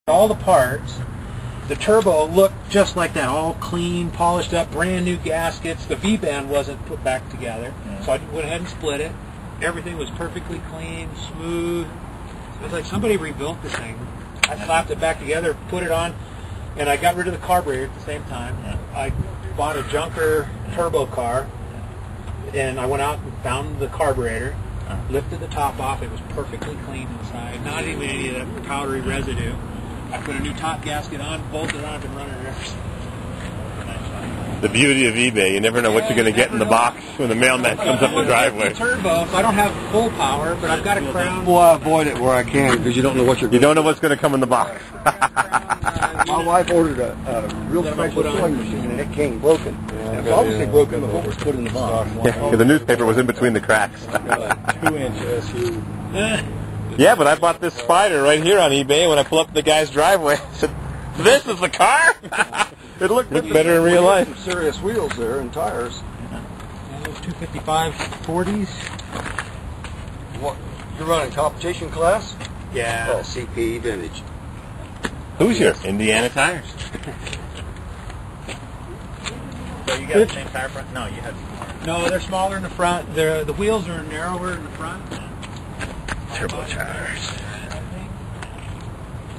all the parts. The turbo looked just like that, all clean, polished up, brand new gaskets. The V-band wasn't put back together, so I went ahead and split it. Everything was perfectly clean, smooth. It was like somebody rebuilt the thing. I slapped it back together, put it on, and I got rid of the carburetor at the same time. I bought a junker turbo car, and I went out and found the carburetor, lifted the top off. It was perfectly clean inside, not even any of that powdery residue. I put a new top gasket on, bolted it on, I've been running it ever since. The beauty of eBay, you never know what you're going to get in the box when the mailman comes up the driveway. It's a turbo, so I don't have full power, but I've got a Crown. Well, I avoid it where I can because you don't know what you're. You don't know what's going to come in the box. My wife ordered a real special sewing machine, and it came broken. It was obviously broken before it was put in the box. Yeah, the newspaper was in between the cracks. 2-inch SU. Yeah, but I bought this Spider right here on eBay. When I pull up to the guy's driveway, I said, "This is the car." It looked better in real life. Some serious wheels there and tires. And those 255 40s. What? You're running competition class? Yeah. Oh, CP vintage. Hoosier, Indiana tires. So you got the same tire front? No, you had more. No, they're smaller in the front. The wheels are narrower in the front. Turbocharged.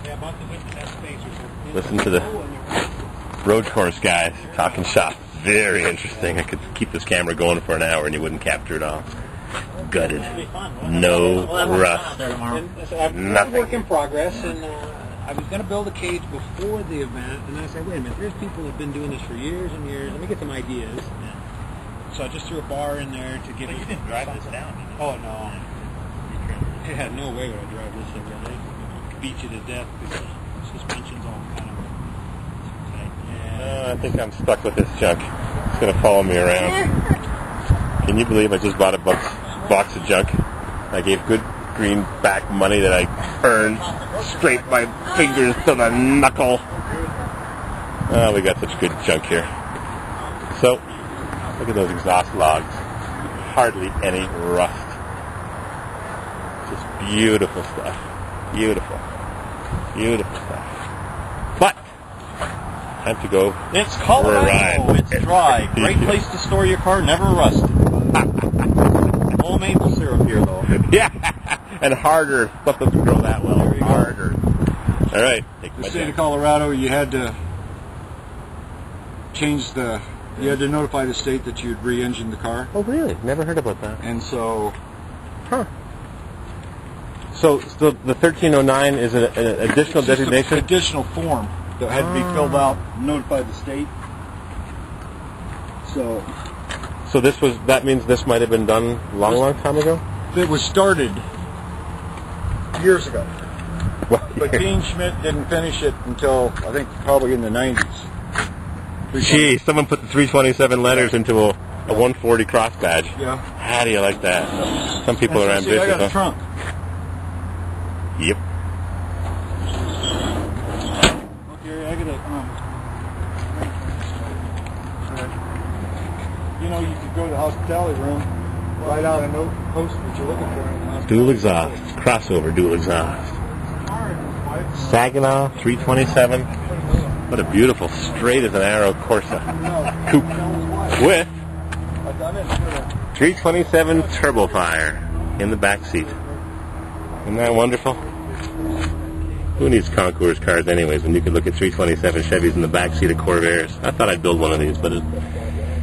Yeah, monthly with that spacers. Listen to the road course guys talking shop. Very interesting. I could keep this camera going for an hour and you wouldn't capture it all. Gutted. No rust. Nothing. Work in progress, and I was going to build a cage before the event, and then I said, wait a minute, there's people that have been doing this for years and years. Let me get some ideas. So I just threw a bar in there to give. But you didn't drive this down, did you? Oh no. It had no way would I drive this thing down. They beat you to death because the suspension's all kind of tight. Yeah. I think I'm stuck with this junk. It's going to follow me around. Can you believe I just bought a box of junk? I gave good greenback money that I earned, scraped my fingers to the knuckle. Oh, we got such good junk here. So, look at those exhaust logs. Hardly any rust. Just beautiful stuff. Beautiful. Beautiful stuff. But, time to go It's for a Colorado. ride. It's dry. Great place to store your car. Never rusted. No maple syrup here, though. Yeah, and harder. Stuff doesn't grow that well. Harder. All right. Take The my state time. of Colorado, you had to change the. You had to notify the state that you'd re-engined the car, Oh, really? Never heard about that. and so Huh. So the 1309 is an additional just designation? an additional form that had to be filled out, notify the state. So So that means this might have been done long time ago? it was started years ago, Well, but Dean Schmidt didn't finish it until I think probably in the 90s. gee, someone put the 327 letters into a 140 cross badge. Yeah. How do you like that? Some people are See, I ambitious, got a huh? trunk. Yep. Okay, I got you know, you could go to the hospitality room, write out a note, post what you're looking for in the hospitality. Dual exhaust. Crossover dual exhaust. Saginaw 327. What a beautiful, straight as an arrow Corsa coupe with 327 turbo fire in the back seat. Isn't that wonderful? Who needs concours cars anyways when you can look at 327 Chevys in the back seat of Corvairs? I thought I'd build one of these, but it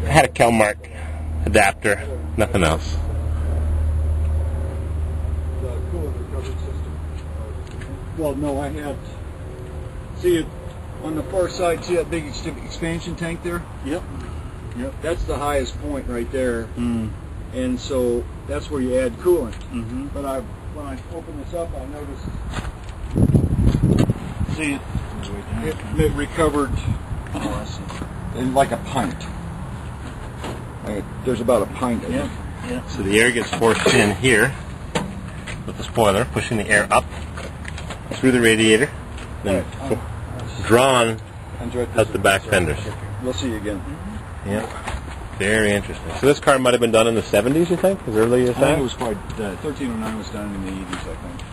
had a Kelmark adapter, nothing else. The coolant recovery system. Well, no, I had. See it on the far side. See that big expansion tank there? Yep. Yep. That's the highest point right there, and so that's where you add coolant. Mm-hmm. But when I open this up, I noticed See, it recovered in like a pint. There's about a pint of it. yeah. So the air gets forced in here with the spoiler, pushing the air up through the radiator, then drawn Enjoyed out the back fenders. We'll see you again. Yeah, very interesting. So this car might have been done in the 70s, you think? As early as I think that? it was probably 1309 was done in the 80s, I think.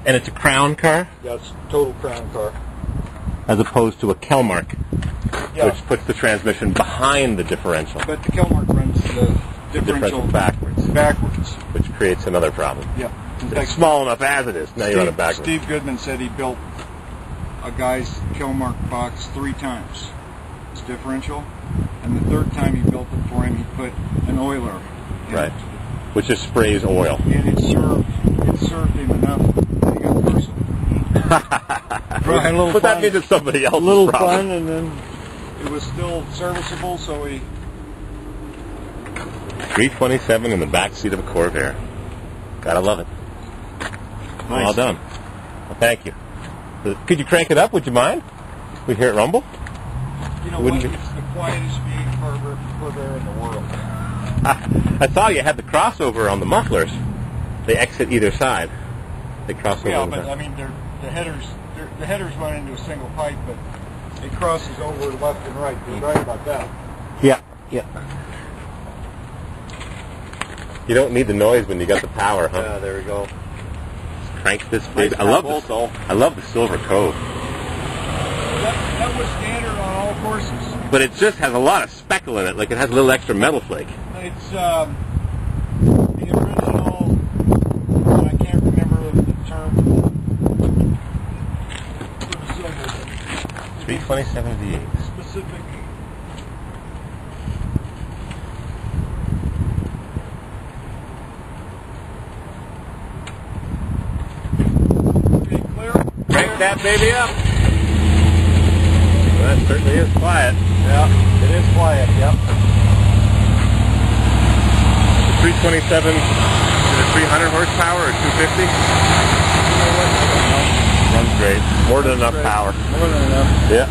And it's a Crown car? That's total Crown car. As opposed to a Kelmark, Yeah. which puts the transmission behind the differential. But the Kelmark runs the differential backwards, backwards. which creates another problem. Yeah. In It's fact, small enough as it is. Now you run it backwards. Steve Goodman said he built a guy's Kelmark box 3 times. It's differential. And the 3rd time he built it for him, he put an oiler in Right. it. Which just sprays oil. And it served him enough to get personal. But that means it's somebody else's A little problem. fun, and then it was still serviceable, so he... 327 in the back seat of a Corvair. Gotta love it. Nice. Well done. Well, thank you. Could you crank it up? Would you mind? We hear it rumble? You know Wouldn't what? you- It's the quietest V Corvair in the world. I saw you had the crossover on the mufflers. They exit either side. They cross over. Yeah, on the but side. I mean, the headers run into a single pipe, but it crosses over left and right. You're right about that. Yeah, yeah. You don't need the noise when you got the power, huh? Yeah, there we go. Crank this baby. Nice I love the Silver Cove, That was standard on all courses. but it just has a lot of speckle in it. Like it has a little extra metal flake. It's the original. I can't remember the term. 327 V8. Specific. Okay, clear. Crank that baby up. Well, that certainly is quiet. Yeah, it is quiet. Yep. The 327 is it 300 horsepower or 250? Runs great. More than enough power. More than enough. Yeah.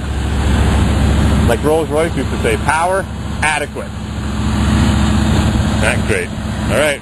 Like Rolls-Royce used to say, power adequate. That's great. All right.